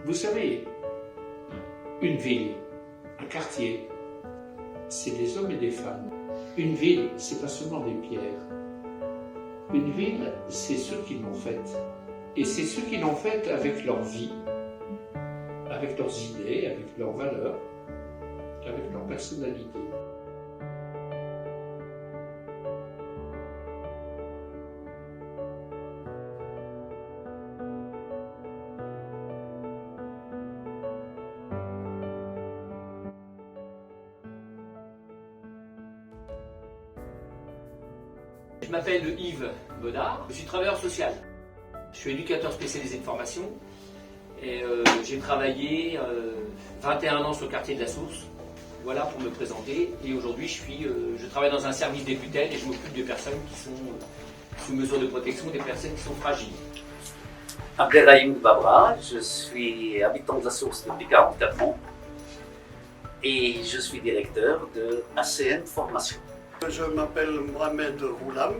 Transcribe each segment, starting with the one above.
Vous savez, une ville, un quartier, c'est des hommes et des femmes. Une ville, c'est pas seulement des pierres. Une ville, c'est ceux qui l'ont faite. Et c'est ceux qui l'ont faite avec leur vie, avec leurs idées, avec leurs valeurs, avec leur personnalité. Je m'appelle Yves Bodard, je suis travailleur social. Je suis éducateur spécialisé de formation et j'ai travaillé 21 ans sur le quartier de la Source. Voilà pour me présenter. Et aujourd'hui, je travaille dans un service des tutelles et je m'occupe de personnes qui sont sous mesure de protection, des personnes qui sont fragiles. Abderrahim Babra, je suis habitant de la Source depuis 44 ans et je suis directeur de ACN Formation. Je m'appelle Mohamed Roulam,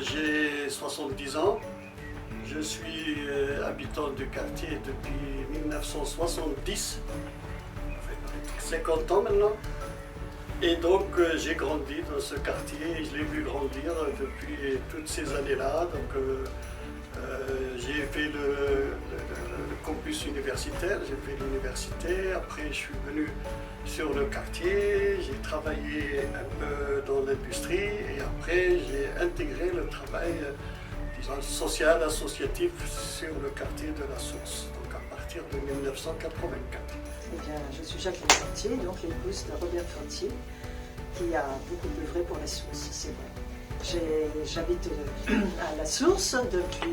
j'ai 70 ans, je suis habitant du quartier depuis 1970, ça fait 50 ans maintenant, et donc j'ai grandi dans ce quartier et je l'ai vu grandir depuis toutes ces années-là. Donc j'ai fait le campus universitaire, j'ai fait l'université, après je suis venu sur le quartier, j'ai travaillé un peu dans l'industrie et après j'ai intégré le travail disons, social, associatif sur le quartier de la Source, donc à partir de 1984. Eh bien, je suis Jacqueline Fortier, donc l'épouse de Robert Fortier, qui a beaucoup œuvré pour la Source, c'est vrai. J'habite à la Source depuis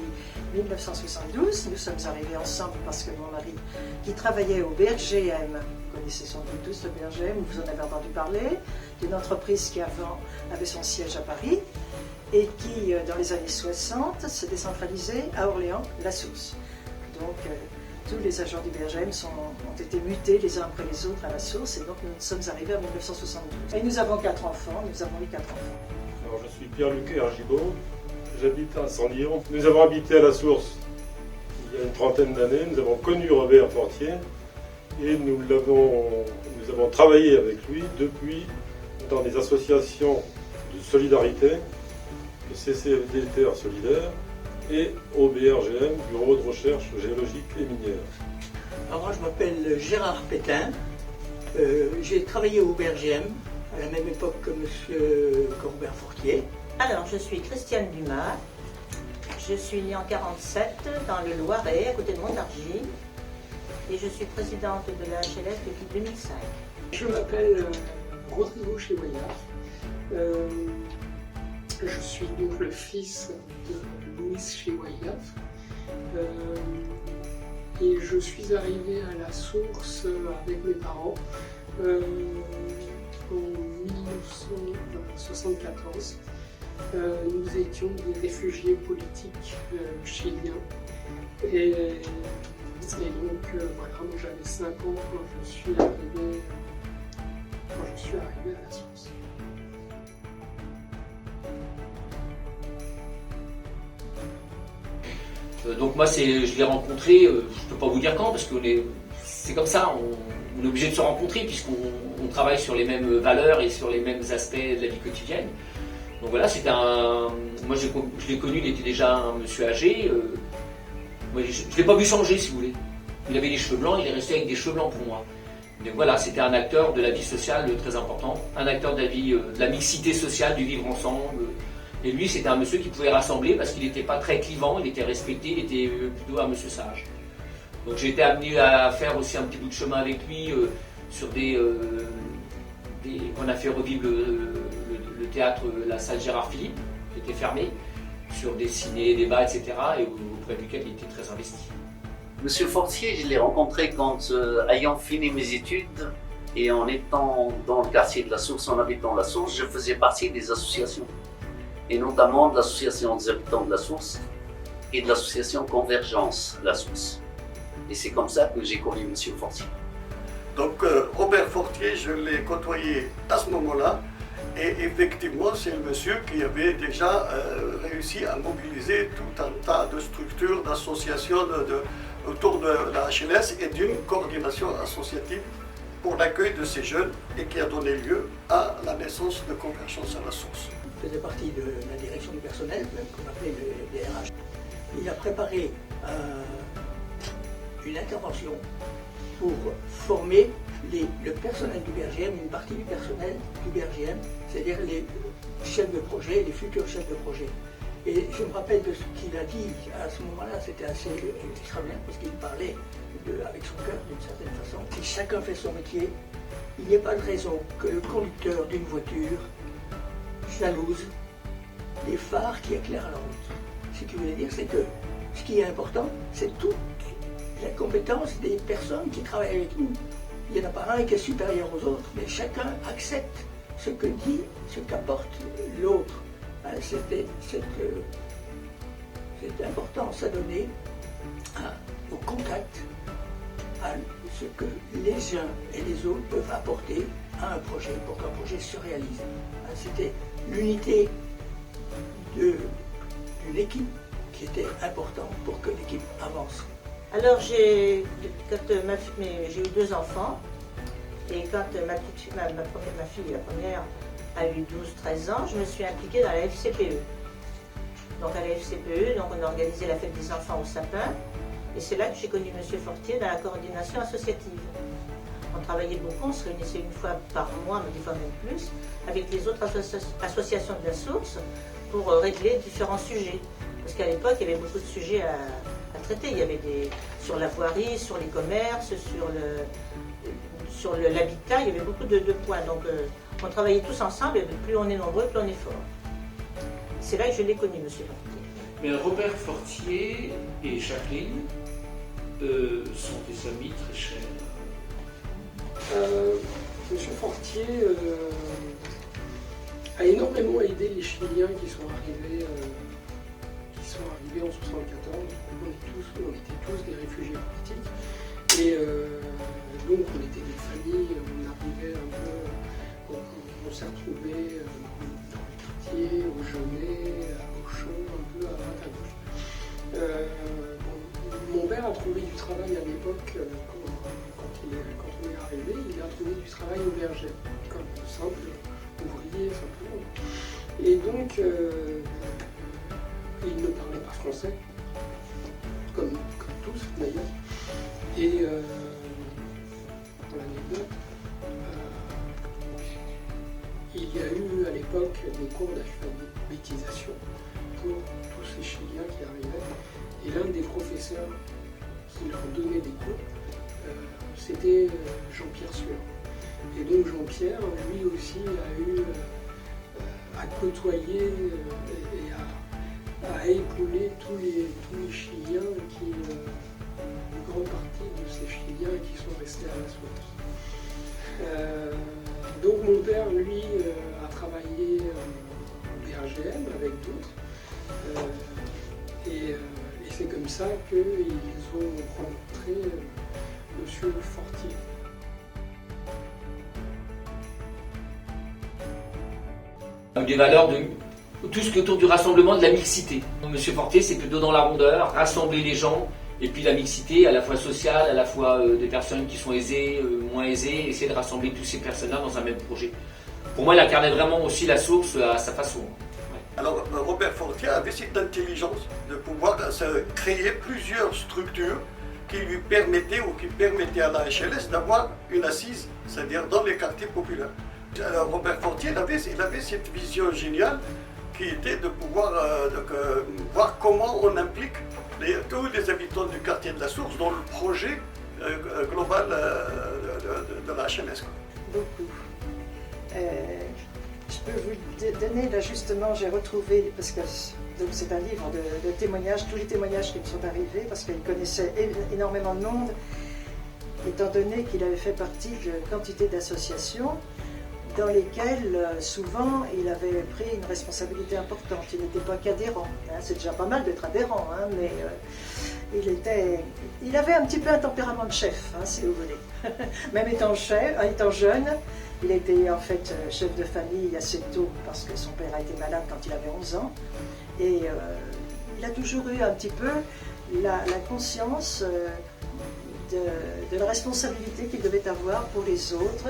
1972. Nous sommes arrivés ensemble parce que mon mari, qui travaillait au BRGM, vous connaissez sans doute tous le BRGM, vous en avez entendu parler, d'une entreprise qui avant avait son siège à Paris et qui, dans les années 60, s'est décentralisée à Orléans, la Source. Donc, tous les agents du BRGM ont été mutés les uns après les autres à la Source et donc nous sommes arrivés en 1972. Et nous avons 4 enfants, nous avons eu 4 enfants. Alors, je suis Pierre-Luc Hergibaud, j'habite à Saint-Lyon. Nous avons habité à la Source il y a une trentaine d'années, nous avons connu Robert Fortier et nous avons travaillé avec lui depuis dans des associations de solidarité, le CCFD Terre Solidaire et au BRGM, Bureau de Recherche Géologique et Minière. Alors moi je m'appelle Gérard Pétain, j'ai travaillé au BRGM à la même époque que M. Robert Fortier. Alors, je suis Christiane Dumas, je suis née en 1947 dans le Loiret, à côté de Montargis, et je suis présidente de la HLF depuis 2005. Je m'appelle Rodrigo Chewaïaf, je suis donc le fils de Louis Chewaïaf, et je suis arrivé à la Source avec mes parents en 1974. Nous étions des réfugiés politiques chiliens. Et donc, voilà, moi j'avais 5 ans quand je suis arrivé à la Source. Donc moi, je l'ai rencontré, je ne peux pas vous dire quand, parce que c'est comme ça, on est obligé de se rencontrer puisqu'on travaille sur les mêmes valeurs et sur les mêmes aspects de la vie quotidienne. Donc voilà, moi je l'ai connu, il était déjà un monsieur âgé. Moi, je ne l'ai pas vu changer, si vous voulez. Il avait les cheveux blancs, il est resté avec des cheveux blancs pour moi. Donc voilà, c'était un acteur de la vie sociale très important, un acteur de la vie, de la mixité sociale, du vivre ensemble. Et lui, c'était un monsieur qui pouvait rassembler parce qu'il n'était pas très clivant, il était respecté, il était plutôt un monsieur sage. Donc j'ai été amené à faire aussi un petit bout de chemin avec lui sur on a fait revivre le théâtre, la salle Gérard Philippe, qui était fermée, sur des ciné, débats, etc. et auprès duquel il était très investi. Monsieur Fortier, je l'ai rencontré quand, ayant fini mes études et en étant dans le quartier de la Source, en habitant la Source, je faisais partie des associations, et notamment de l'association des habitants de la Source et de l'association Convergence la Source. Et c'est comme ça que j'ai connu Monsieur Fortier. Donc Robert Fortier, je l'ai côtoyé à ce moment-là, et effectivement c'est le monsieur qui avait déjà réussi à mobiliser tout un tas de structures, d'associations, autour de la HLS et d'une coordination associative pour l'accueil de ces jeunes et qui a donné lieu à la naissance de Convergence à la source. Il faisait partie de la direction du personnel, même qu'on appelait les RH. Il a préparé une intervention pour former le personnel du BRGM, une partie du personnel du BRGM, c'est-à-dire les chefs de projet, les futurs chefs de projet. Et je me rappelle de ce qu'il a dit à ce moment-là, c'était assez extraordinaire parce qu'il parlait avec son cœur d'une certaine façon. Si chacun fait son métier, il n'y a pas de raison que le conducteur d'une voiture jalouse les phares qui éclairent la route. Ce qu'il voulait dire, c'est que ce qui est important, c'est toute la compétence des personnes qui travaillent avec nous. Il n'y en a pas un qui est supérieur aux autres, mais chacun accepte ce que dit, ce qu'apporte l'autre. Cette importance à donner au contact, à ce que les uns et les autres peuvent apporter à un projet pour qu'un projet se réalise. C'était l'unité d'une équipe qui était importante pour que l'équipe avance. Alors j'ai eu 2 enfants et quand ma fille, la première, a eu 12-13 ans, je me suis impliquée dans la FCPE. Donc à la FCPE, on a organisé la fête des enfants au sapin et c'est là que j'ai connu M. Fortier dans la coordination associative. On travaillait beaucoup, on se réunissait une fois par mois, mais des fois même plus, avec les autres associations de la source pour régler différents sujets. Parce qu'à l'époque, il y avait beaucoup de sujets à traiter. Il y avait sur la voirie, sur les commerces, sur l'habitat, il y avait beaucoup de points. Donc on travaillait tous ensemble et plus on est nombreux, plus on est fort. C'est là que je l'ai connu, M. Fortier. Mais Robert Fortier et Jacqueline sont des amis très chers. Monsieur Fortier a énormément aidé les Chiliens qui sont arrivés en 1974. On était tous des réfugiés politiques. Et donc on était des familles, on arrivait un peu, on s'est retrouvés dans le quartier, au Jaunet, à Auchan, un peu à droite à gauche. Mon père a trouvé du travail à l'époque, quand on est arrivé, il a trouvé du travail au berger, comme simple ouvrier simplement. Et donc, il ne parlait pas français, comme tous d'ailleurs. Et pour l'anecdote, il y a eu à l'époque des cours d'alphabétisation pour tous ces Chiliens qui arrivaient. Et l'un des professeurs qui leur donnait des cours, c'était Jean-Pierre Sueur. Et donc Jean-Pierre, lui aussi, a eu à côtoyer et à épauler tous les Chiliens, une grande partie de ces Chiliens qui sont restés à la source. Donc mon père, lui, a travaillé au BRGM avec d'autres. Et c'est comme ça qu'ils ont rencontré M. Fortier. Des valeurs de tout ce qui est autour du rassemblement, de la mixité. Monsieur Fortier, c'est plutôt dans la rondeur, rassembler les gens, et puis la mixité, à la fois sociale, à la fois des personnes qui sont aisées, moins aisées, essayer de rassembler tous ces personnes-là dans un même projet. Pour moi, il incarnait vraiment aussi la source à sa façon. Alors, Robert Fortier avait cette intelligence de pouvoir créer plusieurs structures qui lui permettaient ou qui permettaient à la HLS d'avoir une assise, c'est-à-dire dans les quartiers populaires. Alors, Robert Fortier, il avait cette vision géniale qui était de pouvoir voir comment on implique tous les habitants du quartier de la Source dans le projet global de la HLS. Beaucoup. Je peux vous donner, là justement, j'ai retrouvé, parce que c'est un livre de témoignages, tous les témoignages qui me sont arrivés, parce qu'il connaissait énormément de monde, étant donné qu'il avait fait partie de quantité d'associations dans lesquelles, souvent, il avait pris une responsabilité importante. Il n'était pas qu'adhérent, hein. C'est déjà pas mal d'être adhérent, hein, mais il avait un petit peu un tempérament de chef, hein, si vous voulez. Même étant jeune, il était en fait chef de famille assez tôt, parce que son père a été malade quand il avait 11 ans, et il a toujours eu un petit peu la conscience de la responsabilité qu'il devait avoir pour les autres,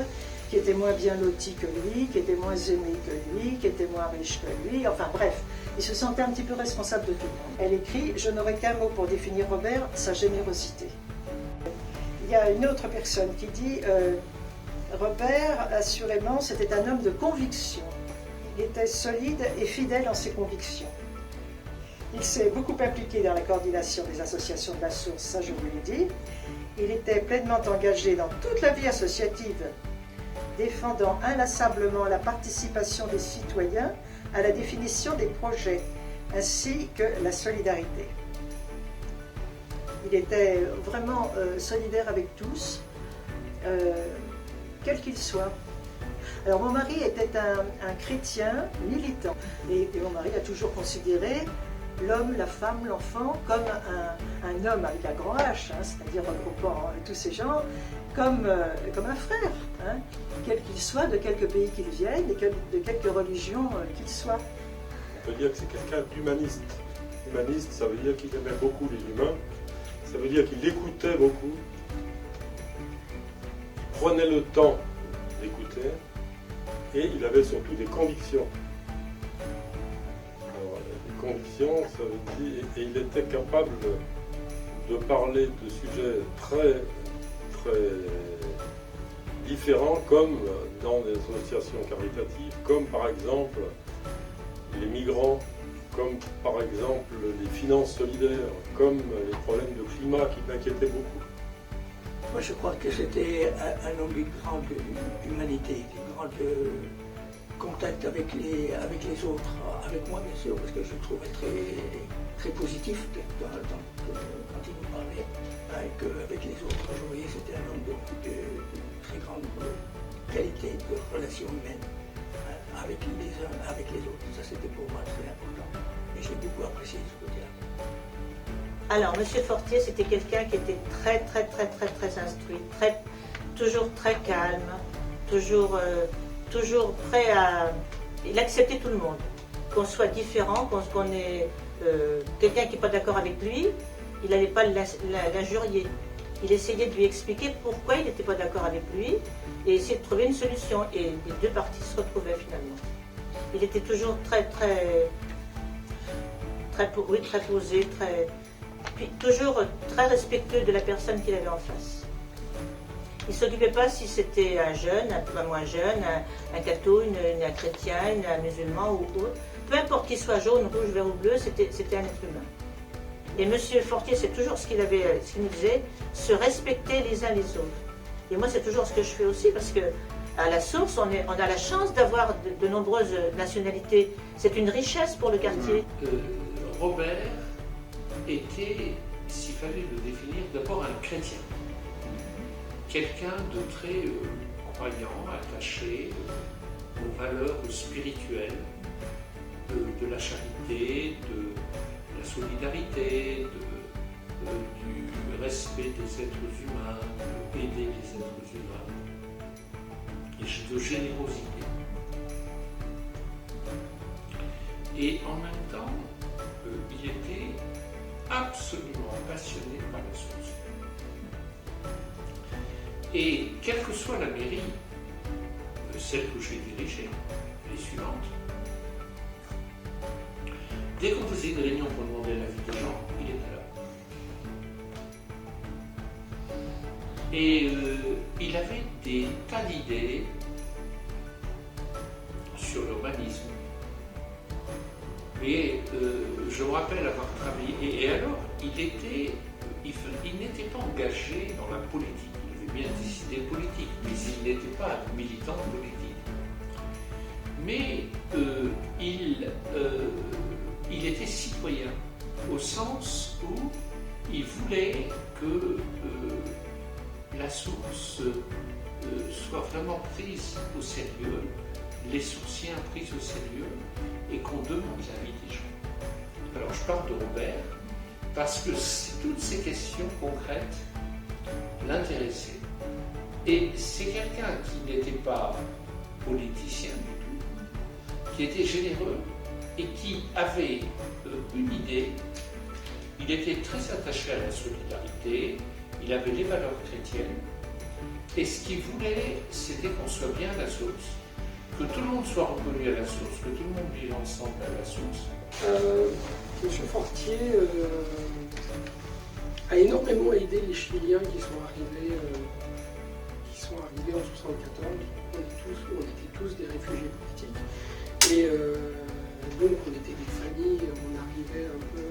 qui étaient moins bien lotis que lui, qui étaient moins aimés que lui, qui étaient moins riches que lui, enfin bref, il se sentait un petit peu responsable de tout le monde. Elle écrit « Je n'aurai qu'un mot pour définir Robert, sa générosité ». Il y a une autre personne qui dit Robert, assurément, c'était un homme de conviction. Il était solide et fidèle en ses convictions. Il s'est beaucoup impliqué dans la coordination des associations de la Source, ça je vous l'ai dit. Il était pleinement engagé dans toute la vie associative, défendant inlassablement la participation des citoyens à la définition des projets, ainsi que la solidarité. Il était vraiment solidaire avec tous, quels qu'ils soient. Alors mon mari était un chrétien militant, et mon mari a toujours considéré l'homme, la femme, l'enfant comme un homme avec un grand H, hein, c'est-à-dire regroupant tous ces gens, comme un frère, hein, quel qu'il soit, de quelque pays qu'il vienne, de quelque religion qu'il soit. Ça veut dire que c'est quelqu'un d'humaniste. Humaniste, ça veut dire qu'il aimait beaucoup les humains, ça veut dire qu'il écoutait beaucoup, il prenait le temps d'écouter, et il avait surtout des convictions. Alors, les convictions, ça veut dire, et il était capable de parler de sujets très, très différents, comme dans des associations caritatives, comme par exemple les migrants, comme par exemple les finances solidaires, comme les problèmes de climat qui m'inquiétaient beaucoup. Moi, je crois que c'était un homme d'une grande humanité, d'un grand contact avec les autres, avec moi bien sûr, parce que je le trouvais très positif quand il nous parlait, avec les autres. Je voyais que c'était un homme de très grande qualité de relations humaines avec les uns, avec les autres. Ça, c'était pour moi très important. Et j'ai beaucoup apprécié ce côté-là. Alors, M. Fortier, c'était quelqu'un qui était très instruit, toujours très calme, toujours prêt à... Il acceptait tout le monde, qu'on soit différent, qu'on ait quelqu'un qui n'est pas d'accord avec lui, il n'allait pas l'injurier. Il essayait de lui expliquer pourquoi il n'était pas d'accord avec lui et essayer de trouver une solution. Et les deux parties se retrouvaient finalement. Il était toujours très posé, puis toujours très respectueux de la personne qu'il avait en face. Il ne s'occupait pas si c'était un jeune, un peu moins jeune, un catho, un chrétien, un musulman ou autre. Peu importe qu'il soit jaune, rouge, vert ou bleu, c'était un être humain. Et M. Fortier, c'est toujours ce qu'il nous disait, se respecter les uns les autres. Et moi, c'est toujours ce que je fais aussi, parce que à la Source, on a la chance d'avoir de nombreuses nationalités. C'est une richesse pour le quartier. Robert était, s'il fallait le définir, d'abord un chrétien. Quelqu'un de très croyant, attaché aux valeurs spirituelles, de la charité, de la solidarité, du respect des êtres humains, d'aider les êtres humains, et de générosité. Et en même temps, il était absolument passionné par la Source. Et quelle que soit la mairie, celle que j'ai dirigée, les suivantes, dès qu'on faisait une réunion pour demander l'avis des gens, il était là. Et il avait des tas d'idées sur l'urbanisme. Et je me rappelle avoir travaillé. Et alors, il n'était pas engagé dans la politique. Il avait bien des idées politiques, mais il n'était pas un militant politique. Mais il était citoyen, au sens où il voulait que la Source soit vraiment prise au sérieux, les Sourciens pris au sérieux, et qu'on demande l'avis des gens. Alors je parle de Robert, parce que toutes ces questions concrètes l'intéressaient. Et c'est quelqu'un qui n'était pas politicien du tout, qui était généreux, et qui avait une idée. Il était très attaché à la solidarité, il avait les valeurs chrétiennes, et ce qu'il voulait, c'était qu'on soit bien à la source, que tout le monde soit reconnu à la source, que tout le monde vive ensemble à la source. Monsieur Fortier a énormément aidé les Chiliens qui sont arrivés en 1974. On était tous des réfugiés politiques. Et donc on était des familles, on arrivait un peu,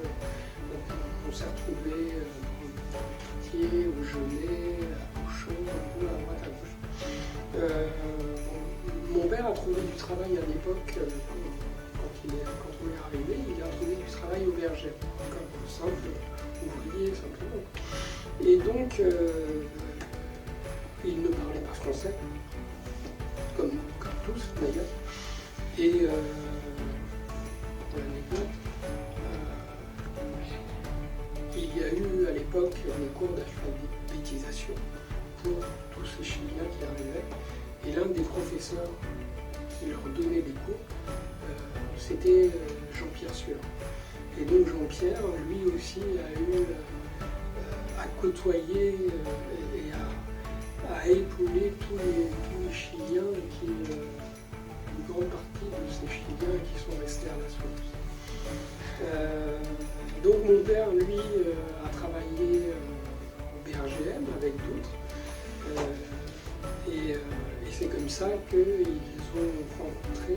on s'est retrouvés dans le quartier, au Genêt, à Bouchon, un peu à droite, à gauche. Mon père a trouvé du travail à l'époque, quand on est arrivé, il a trouvé du travail au Berger, comme simple ouvrier simplement. Et donc, il ne parlait pas français, comme tous d'ailleurs. Et pour l'anecdote, il y a eu à l'époque des cours d'alphabétisation pour tous ces Chiliens qui arrivaient. Et l'un des professeurs qui leur donnait des cours, c'était Jean-Pierre Sueur. Et donc Jean-Pierre, lui aussi, a eu à côtoyer et à épauler tous les Chiliens, une grande partie de ces Chiliens qui sont restés à la source. Donc mon père, lui, a travaillé au BRGM avec d'autres. Et c'est comme ça qu'ils ont rencontré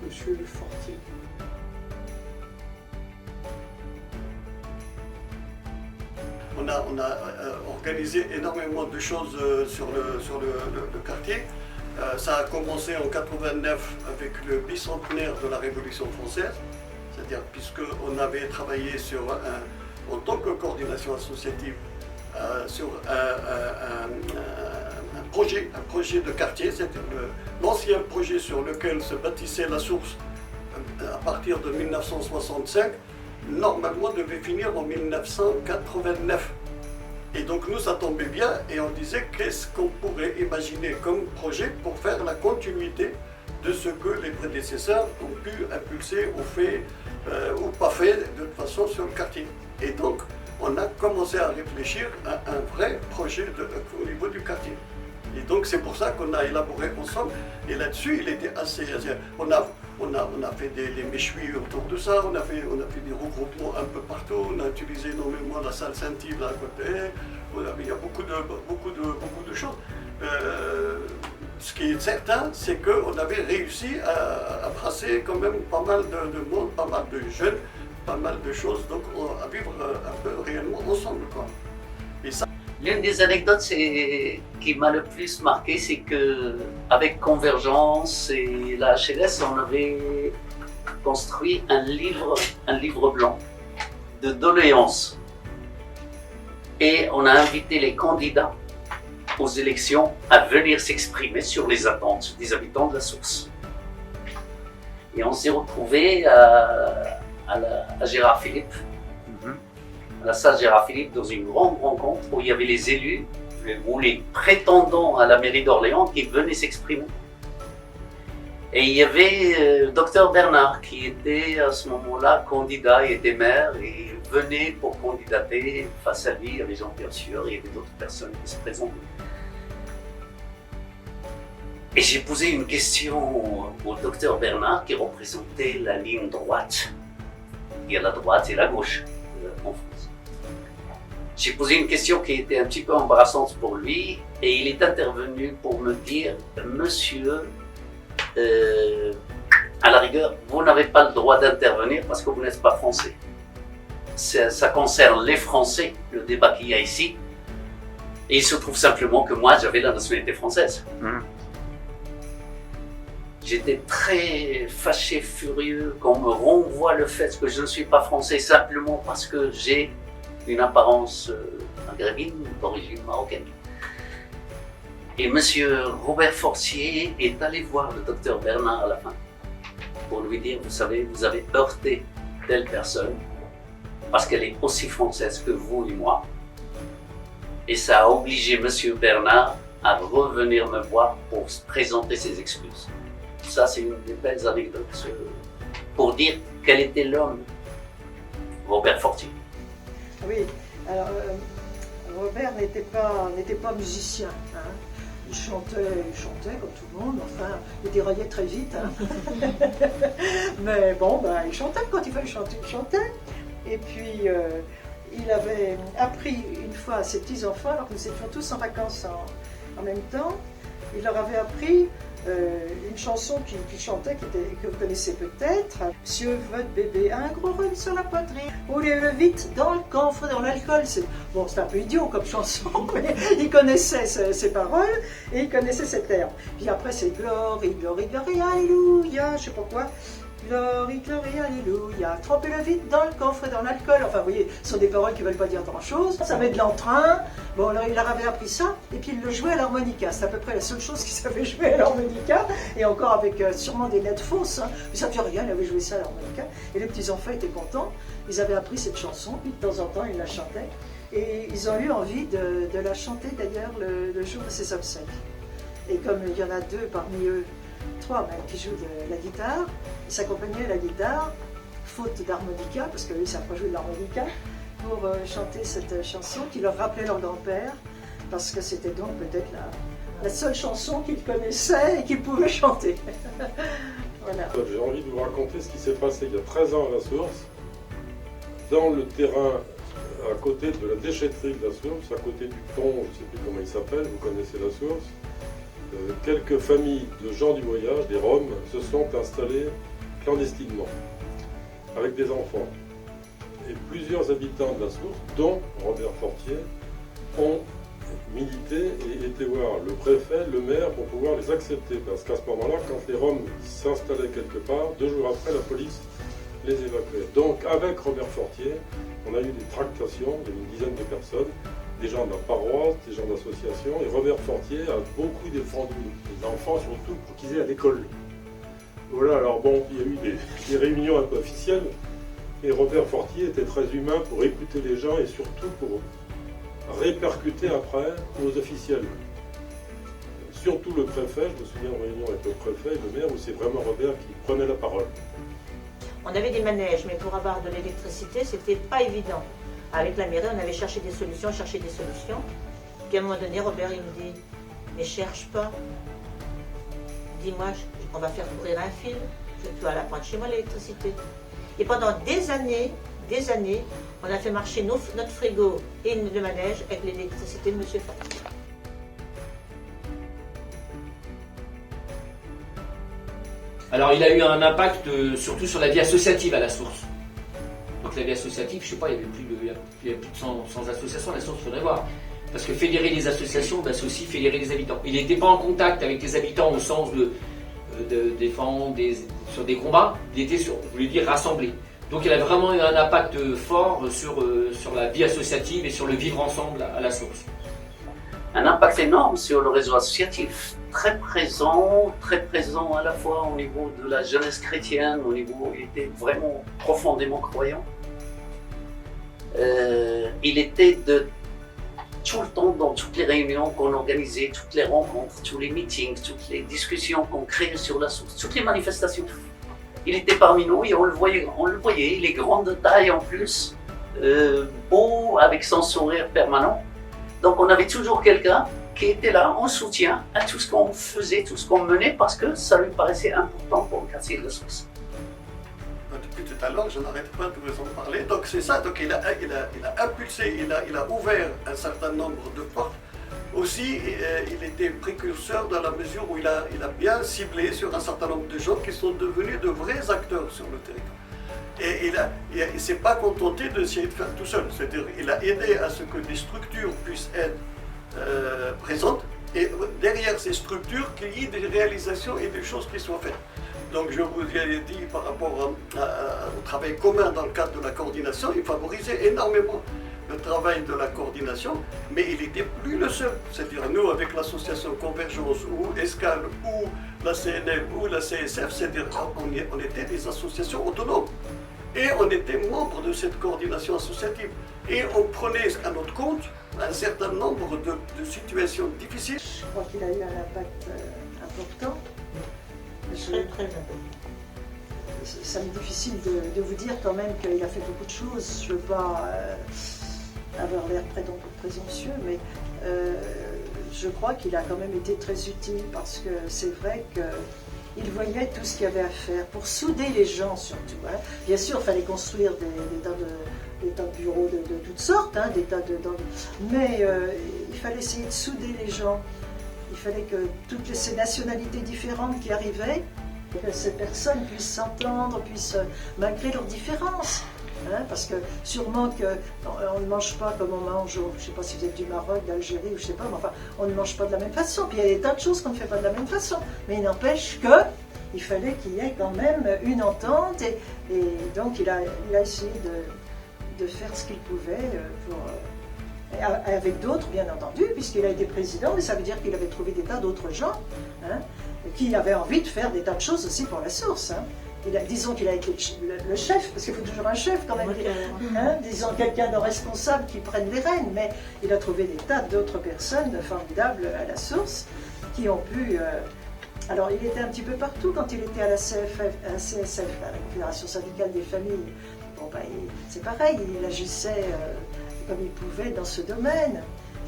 Monsieur Fortier. On a organisé énormément de choses sur le quartier. Ça a commencé en 89 avec le bicentenaire de la Révolution française, c'est-à-dire puisqu'on avait travaillé en tant que coordination associative sur un projet de quartier, c'est-à-dire l'ancien projet sur lequel se bâtissait la source à partir de 1965, normalement devait finir en 1989. Et donc nous, ça tombait bien et on disait qu'est-ce qu'on pourrait imaginer comme projet pour faire la continuité de ce que les prédécesseurs ont pu impulser ou fait ou pas fait de toute façon sur le quartier. Et donc on a commencé à réfléchir à un vrai projet au niveau du quartier. Et donc c'est pour ça qu'on a élaboré ensemble. Et là-dessus, il était assez... On a fait des méchouis autour de ça, on a fait des regroupements un peu partout, on a utilisé énormément la salle Saint-Yves à côté, il y a beaucoup de choses. Ce qui est certain, c'est qu'on avait réussi à brasser quand même pas mal de monde, pas mal de jeunes, pas mal de choses, donc à vivre un peu réellement ensemble, quoi. Et ça... L'une des anecdotes qui m'a le plus marqué, c'est qu'avec Convergence et la HLS, on avait construit un livre blanc de doléances. Et on a invité les candidats aux élections à venir s'exprimer sur les attentes des habitants de la source. Et on s'est retrouvés à Gérard Philippe, à la salle Gérard Philippe, dans une grande rencontre où il y avait les élus ou les prétendants à la mairie d'Orléans qui venaient s'exprimer. Et il y avait le docteur Bernard qui était à ce moment-là candidat, il était maire et venait pour candidater. Face à lui, il y avait Jean-Pierre Sueur, il y avait d'autres personnes qui se présentaient. Et j'ai posé une question au docteur Bernard qui représentait la ligne droite. Il y a la droite et la gauche en France. J'ai posé une question qui était un petit peu embarrassante pour lui et il est intervenu pour me dire « Monsieur, à la rigueur, vous n'avez pas le droit d'intervenir parce que vous n'êtes pas français. Ça concerne les Français, le débat qu'il y a ici. Et il se trouve simplement que moi, j'avais la nationalité française. J'étais très fâché, furieux qu'on me renvoie le fait que je ne suis pas français simplement parce que j'ai une apparence maghrébine d'origine marocaine. Et monsieur Robert Fortier est allé voir le docteur Bernard à la fin pour lui dire, vous savez, vous avez heurté telle personne parce qu'elle est aussi française que vous et moi. Et ça a obligé monsieur Bernard à revenir me voir pour présenter ses excuses. Ça, c'est une des belles anecdotes pour dire quel était l'homme, Robert Fortier. Oui, alors Robert n'était pas musicien. Hein. Il chantait comme tout le monde, enfin, il déraillait très vite. Hein. Mais bon, ben, il chantait quand il fallait chanter, il chantait. Et puis, il avait appris une fois à ses petits-enfants, alors que nous étions tous en vacances en même temps, il leur avait appris une chanson qu'il chantait, que vous connaissez peut-être. Monsieur, votre bébé a un gros rhume sur la poitrine, roulez-le vite dans le coffre, dans l'alcool. Bon, c'est un peu idiot comme chanson, mais il connaissait ses paroles et il connaissait cet air. Puis après, c'est glory, glory, glory, alléluia, je sais pas quoi. Glory, glory, alléluia. Trempez-le vite dans le coffre et dans l'alcool. Enfin, vous voyez, ce sont des paroles qui ne veulent pas dire grand-chose. Ça met de l'entrain. Bon, alors il leur avait appris ça, et puis il le jouait à l'harmonica. C'est à peu près la seule chose qu'il savait jouer à l'harmonica, et encore avec sûrement des notes fausses. Hein. Mais ça ne fait rien, il avait joué ça à l'harmonica. Et les petits-enfants étaient contents. Ils avaient appris cette chanson, puis de temps en temps, ils la chantaient. Et ils ont eu envie de la chanter d'ailleurs le jour de ses obsèques. Et comme il y en a deux parmi eux, trois même, qui jouent de la guitare, ils s'accompagnaient à la guitare, faute d'harmonica, parce qu'eux, ils ne savent pas jouer de l'harmonica, pour chanter cette chanson qui leur rappelait leur grand-père, parce que c'était donc peut-être la seule chanson qu'ils connaissaient et qu'ils pouvaient chanter. Voilà. J'ai envie de vous raconter ce qui s'est passé il y a 13 ans à la Source, dans le terrain à côté de la déchetterie de la Source, à côté du pont, je ne sais plus comment il s'appelle, vous connaissez la Source. Quelques familles de gens du voyage, des Roms, se sont installés clandestinement, avec des enfants. Et plusieurs habitants de la Source, dont Robert Fortier, ont milité et été voir le préfet, le maire, pour pouvoir les accepter. Parce qu'à ce moment-là, quand les Roms s'installaient quelque part, 2 jours après, la police les évacuait. Donc, avec Robert Fortier, on a eu des tractations, il y avait une dizaine de personnes, des gens de la paroisse, des gens d'association, et Robert Fortier a beaucoup défendu les enfants, surtout pour qu'ils aient à l'école. Voilà, alors bon, il y a eu des réunions un peu officielles, et Robert Fortier était très humain pour écouter les gens et surtout pour répercuter après aux officiels. Surtout le préfet, je me souviens en réunion avec le préfet et le maire, où c'est vraiment Robert qui prenait la parole. On avait des manèges, mais pour avoir de l'électricité, c'était pas évident. Avec la mairie, on avait cherché des solutions. Puis à un moment donné, Robert, il me dit, mais cherche pas. Dis-moi, on va faire courir un fil. Tu vas la prendre chez moi, l'électricité. Et pendant des années, on a fait marcher notre frigo et le manège avec l'électricité de M. Fortier. Alors il a eu un impact surtout sur la vie associative à la Source. Donc la vie associative, je sais pas, il y avait plus de 100 associations à la Source, il faudrait voir. Parce que fédérer les associations, c'est aussi fédérer les habitants. Il n'était pas en contact avec les habitants au sens de défendre sur des combats, il était sur, je voulais dire, rassemblé. Donc il a vraiment eu un impact fort sur la vie associative et sur le vivre ensemble à la Source. Un impact énorme sur le réseau associatif, très présent à la fois au niveau de la jeunesse chrétienne, il était vraiment profondément croyant. Il était tout le temps dans toutes les réunions qu'on organisait, toutes les rencontres, tous les meetings, toutes les discussions qu'on créait sur la Source, toutes les manifestations. Il était parmi nous et on le voyait, il est grand de taille en plus, beau, avec son sourire permanent. Donc on avait toujours quelqu'un qui était là en soutien à tout ce qu'on faisait, tout ce qu'on menait, parce que ça lui paraissait important pour le quartier de la Source. Depuis tout à l'heure, je n'arrête pas de vous en parler. Donc c'est ça, donc il a impulsé, il a ouvert un certain nombre de portes. Aussi, il était précurseur dans la mesure où il a bien ciblé sur un certain nombre de gens qui sont devenus de vrais acteurs sur le territoire. Et il ne s'est pas contenté d'essayer de faire tout seul. C'est-à-dire qu'il a aidé à ce que des structures puissent être présentes, et derrière ces structures, qu'il y ait des réalisations et des choses qui soient faites. Donc je vous ai dit par rapport au travail commun dans le cadre de la coordination, il favorisait énormément le travail de la coordination, mais il n'était plus le seul. C'est-à-dire nous, avec l'association Convergence ou Escale ou la CNL ou la CSF, c'est-à-dire on était des associations autonomes. Et on était membre de cette coordination associative. Et on prenait à notre compte un certain nombre de situations difficiles. Je crois qu'il a eu un impact important. Très, très important. ça m'est difficile de vous dire quand même qu'il a fait beaucoup de choses. Je ne veux pas avoir l'air présomptueux, mais je crois qu'il a quand même été très utile parce que c'est vrai qu'il voyait tout ce qu'il y avait à faire pour souder les gens surtout. Hein. Bien sûr, il fallait construire des tas de bureaux de toutes sortes, hein, mais il fallait essayer de souder les gens. Il fallait que toutes ces nationalités différentes qui arrivaient, que ces personnes puissent s'entendre, malgré leurs différences. Hein, parce que sûrement qu'on ne mange pas comme on mange, je ne sais pas si vous êtes du Maroc, d'Algérie, ou je ne sais pas, mais enfin, on ne mange pas de la même façon. Puis il y a des tas de choses qu'on ne fait pas de la même façon. Mais il n'empêche qu'il fallait qu'il y ait quand même une entente, et donc il a essayé de faire ce qu'il pouvait avec d'autres, bien entendu, puisqu'il a été président, mais ça veut dire qu'il avait trouvé des tas d'autres gens hein, qui avaient envie de faire des tas de choses aussi pour la source. Hein. Disons qu'il a été le chef, parce qu'il faut toujours un chef quand même, hein, disons quelqu'un de responsable qui prenne les rênes, mais il a trouvé des tas d'autres personnes formidables à la source qui ont pu... alors il était un petit peu partout quand il était à la CSF, à la Confédération syndicale des familles. Bon, ben, c'est pareil, il agissait comme il pouvait dans ce domaine.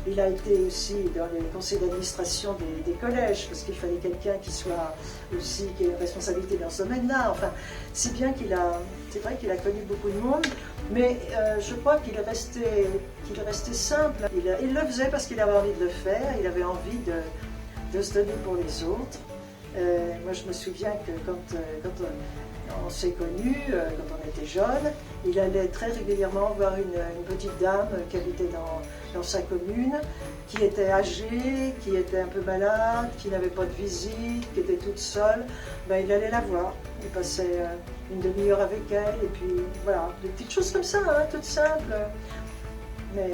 Il a été aussi dans les conseils d'administration des collèges, parce qu'il fallait quelqu'un qui ait une responsabilité dans ce domaine-là. Enfin, si bien c'est vrai qu'il a connu beaucoup de monde, mais je crois qu'il est resté simple. Il le faisait parce qu'il avait envie de le faire, il avait envie de se donner pour les autres. Moi, je me souviens que quand on s'est connus, quand on était jeunes, il allait très régulièrement voir une petite dame qui habitait dans sa commune, qui était âgée, qui était un peu malade, qui n'avait pas de visite, qui était toute seule. Ben, il allait la voir, il passait une demi-heure avec elle, et puis voilà, des petites choses comme ça, hein, toutes simples. Mais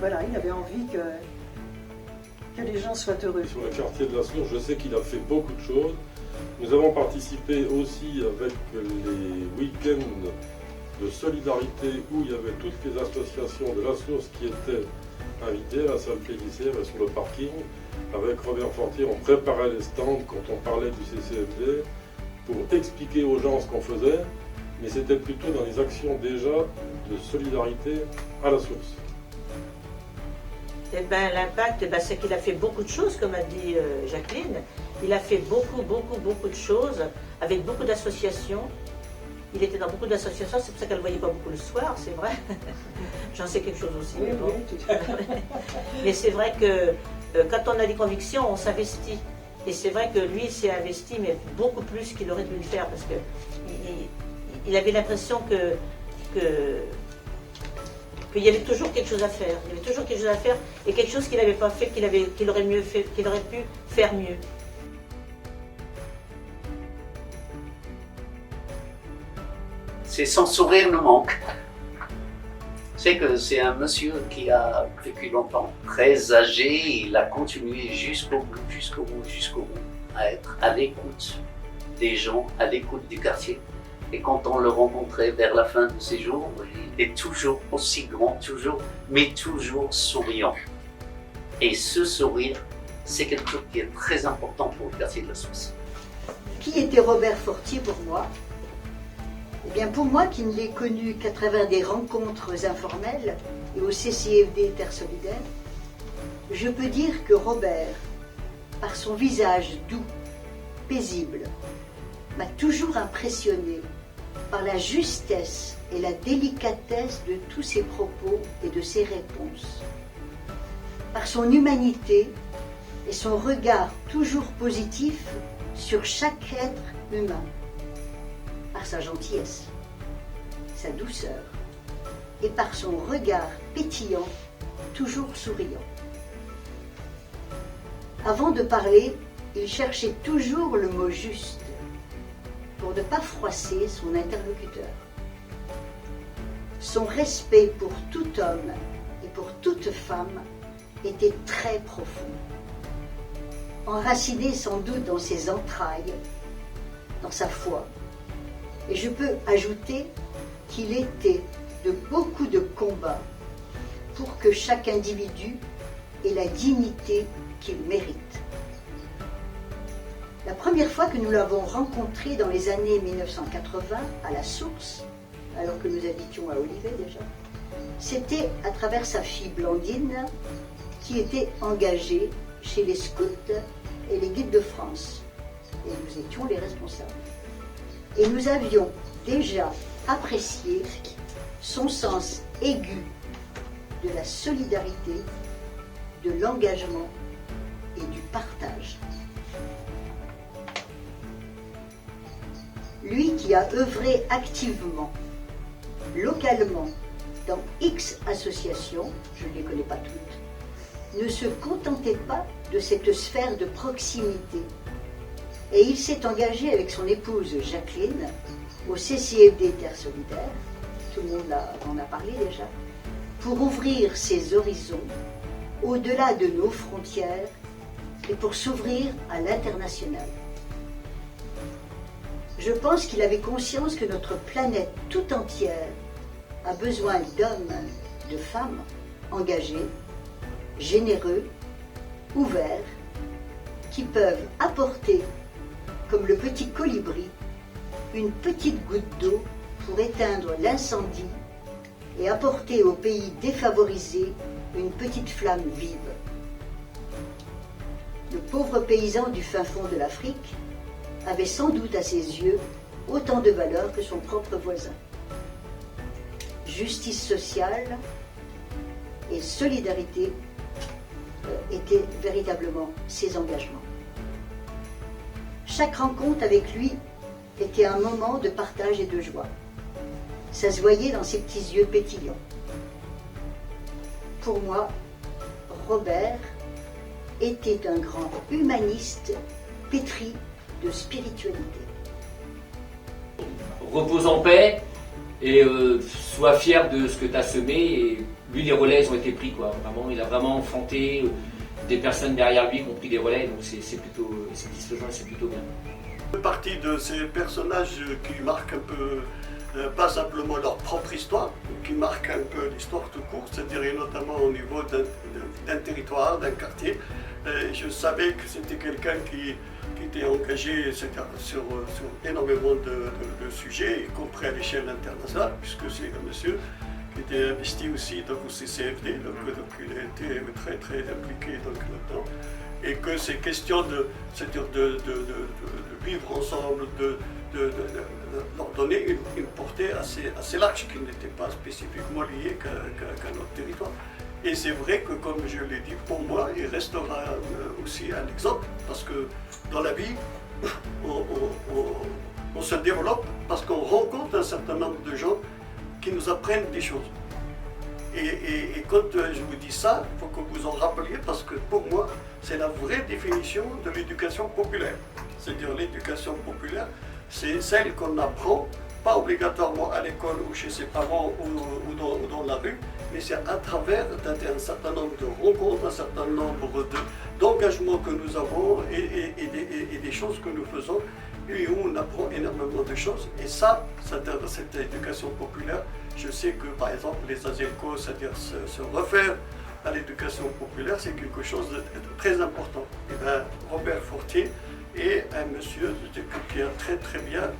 voilà, il avait envie que les gens soient heureux. Sur le quartier de la Source, je sais qu'il a fait beaucoup de choses. Nous avons participé aussi avec les week-ends de solidarité où il y avait toutes les associations de la Source qui étaient invitées à la salle Pélissière et sur le parking. Avec Robert Fortier, on préparait les stands quand on parlait du CCFD pour expliquer aux gens ce qu'on faisait, mais c'était plutôt dans les actions déjà de solidarité à la Source. Eh ben, l'impact, c'est qu'il a fait beaucoup de choses, comme a dit Jacqueline. Il a fait beaucoup de choses avec beaucoup d'associations. Il était dans beaucoup d'associations, c'est pour ça qu'elle ne le voyait pas beaucoup le soir, c'est vrai. J'en sais quelque chose aussi. Oui, mais bon. oui, tout à fait. Mais c'est vrai que quand on a des convictions, on s'investit. Et c'est vrai que lui, il s'est investi, mais beaucoup plus qu'il aurait dû le faire, parce qu'il avait l'impression qu'il y avait toujours quelque chose à faire. Il y avait toujours quelque chose à faire, et quelque chose qu'il n'avait pas fait, qu'il aurait pu faire mieux. C'est son sourire nous manque. C'est que c'est un monsieur qui a vécu longtemps, très âgé, il a continué jusqu'au bout, à être à l'écoute des gens, à l'écoute du quartier. Et quand on le rencontrait vers la fin de ses jours, il était toujours aussi grand, mais toujours souriant. Et ce sourire, c'est quelque chose qui est très important pour le quartier de la Source. Qui était Robert Fortier pour moi ? Eh bien, pour moi, qui ne l'ai connu qu'à travers des rencontres informelles et au CCFD Terre Solidaire, je peux dire que Robert, par son visage doux, paisible, m'a toujours impressionné par la justesse et la délicatesse de tous ses propos et de ses réponses, par son humanité et son regard toujours positif sur chaque être humain, par sa gentillesse, sa douceur et par son regard pétillant, toujours souriant. Avant de parler, il cherchait toujours le mot juste pour ne pas froisser son interlocuteur. Son respect pour tout homme et pour toute femme était très profond, enraciné sans doute dans ses entrailles, dans sa foi. Et je peux ajouter qu'il était de beaucoup de combats pour que chaque individu ait la dignité qu'il mérite. La première fois que nous l'avons rencontré dans les années 1980 à la source, alors que nous habitions à Olivet déjà, c'était à travers sa fille Blandine qui était engagée chez les scouts et les guides de France. Et nous étions les responsables. Et nous avions déjà apprécié son sens aigu de la solidarité, de l'engagement et du partage. Lui qui a œuvré activement, localement, dans X associations, je ne les connais pas toutes, ne se contentait pas de cette sphère de proximité. Et il s'est engagé avec son épouse Jacqueline au CCFD Terre Solidaire, tout le monde en a parlé déjà, pour ouvrir ses horizons au-delà de nos frontières et pour s'ouvrir à l'international. Je pense qu'il avait conscience que notre planète tout entière a besoin d'hommes, de femmes engagés, généreux, ouverts, qui peuvent apporter, comme le petit colibri, une petite goutte d'eau pour éteindre l'incendie et apporter aux pays défavorisés une petite flamme vive. Le pauvre paysan du fin fond de l'Afrique avait sans doute à ses yeux autant de valeur que son propre voisin. Justice sociale et solidarité étaient véritablement ses engagements. Chaque rencontre avec lui était un moment de partage et de joie. Ça se voyait dans ses petits yeux pétillants. Pour moi, Robert était un grand humaniste pétri de spiritualité. Repose en paix et sois fier de ce que tu as semé. Et lui, les relais ont été pris, quoi. Vraiment, il a vraiment enfanté des personnes derrière lui qui ont pris des relais, donc c'est plutôt, c'est satisfaisant et c'est plutôt bien. Je fais partie de ces personnages qui marquent un peu, pas simplement leur propre histoire, qui marquent un peu l'histoire tout court, c'est-à-dire notamment au niveau d'un territoire, d'un quartier. Je savais que c'était quelqu'un qui était engagé sur énormément de sujets, y compris à l'échelle internationale, puisque c'est un monsieur qui était investi aussi dans le CCFD, donc il a été très très impliqué là-dedans, et que ces questions de vivre ensemble, de leur donner une portée assez large, qui n'était pas spécifiquement liée qu'à notre territoire. Et c'est vrai que, comme je l'ai dit, pour moi, il restera aussi un exemple, parce que dans la vie, on se développe parce qu'on rencontre un certain nombre de gens qui nous apprennent des choses. Et quand je vous dis ça, il faut que vous en rappeliez, parce que pour moi, c'est la vraie définition de l'éducation populaire. C'est-à-dire l'éducation populaire, c'est celle qu'on apprend, pas obligatoirement à l'école ou chez ses parents ou dans la rue, mais c'est à travers un certain nombre de rencontres, un certain nombre d'engagements que nous avons et des choses que nous faisons, et où on apprend énormément de choses. Et ça, cette éducation populaire, je sais que par exemple les ASELCO, c'est-à-dire se refaire à l'éducation populaire, c'est quelque chose de très important. Et bien, Robert Fortier est un monsieur qui a très très bien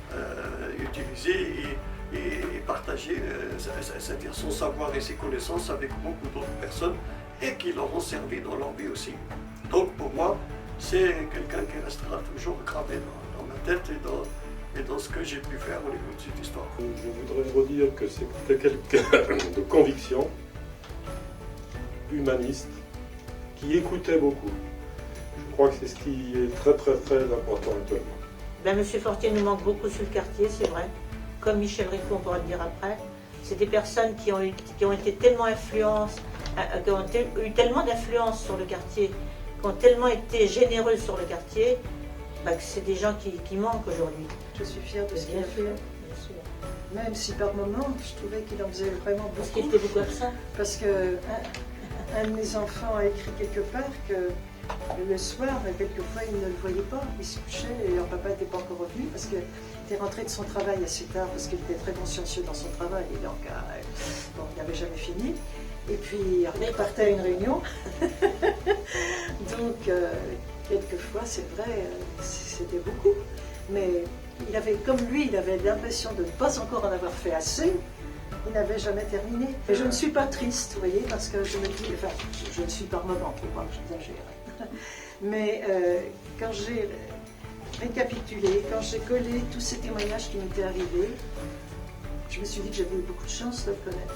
utilisé et partagé c'est-à-dire son savoir et ses connaissances avec beaucoup d'autres personnes et qui leur ont servi dans leur vie aussi. Donc pour moi, c'est quelqu'un qui restera toujours gravé dans ma tête et dans ce que j'ai pu faire au niveau de cette histoire. Je voudrais redire que c'était quelqu'un de conviction, humaniste, qui écoutait beaucoup. Je crois que c'est ce qui est très très très important actuellement. Ben, Monsieur Fortier nous manque beaucoup sur le quartier, c'est vrai. Comme Michel Ricou, on pourra le dire après. C'est des personnes qui ont été tellement qui ont eu tellement d'influence sur le quartier, qui ont tellement été généreux sur le quartier, ben, que c'est des gens qui manquent aujourd'hui. Je suis fière de ce qu'il a fait. Même si par moments, je trouvais qu'il en faisait vraiment beaucoup. Parce qu'il était beaucoup absent. Parce que un de mes enfants a écrit quelque part que le soir, quelquefois, il ne le voyait pas. Il se couchait et leur papa n'était pas encore revenu parce qu'il était rentré de son travail assez tard parce qu'il était très consciencieux dans son travail et donc bon, il n'avait jamais fini. Et puis il partait à une réunion. Donc quelquefois, c'est vrai, c'était beaucoup. Mais il avait, comme lui, il avait l'impression de ne pas encore en avoir fait assez. Il n'avait jamais terminé. Et je ne suis pas triste, vous voyez, parce que je me dis, enfin, je ne suis par moment, faut pas que j'exagère. Mais quand j'ai récapitulé, quand j'ai collé tous ces témoignages qui m'étaient arrivés, je me suis dit que j'avais eu beaucoup de chance de le connaître.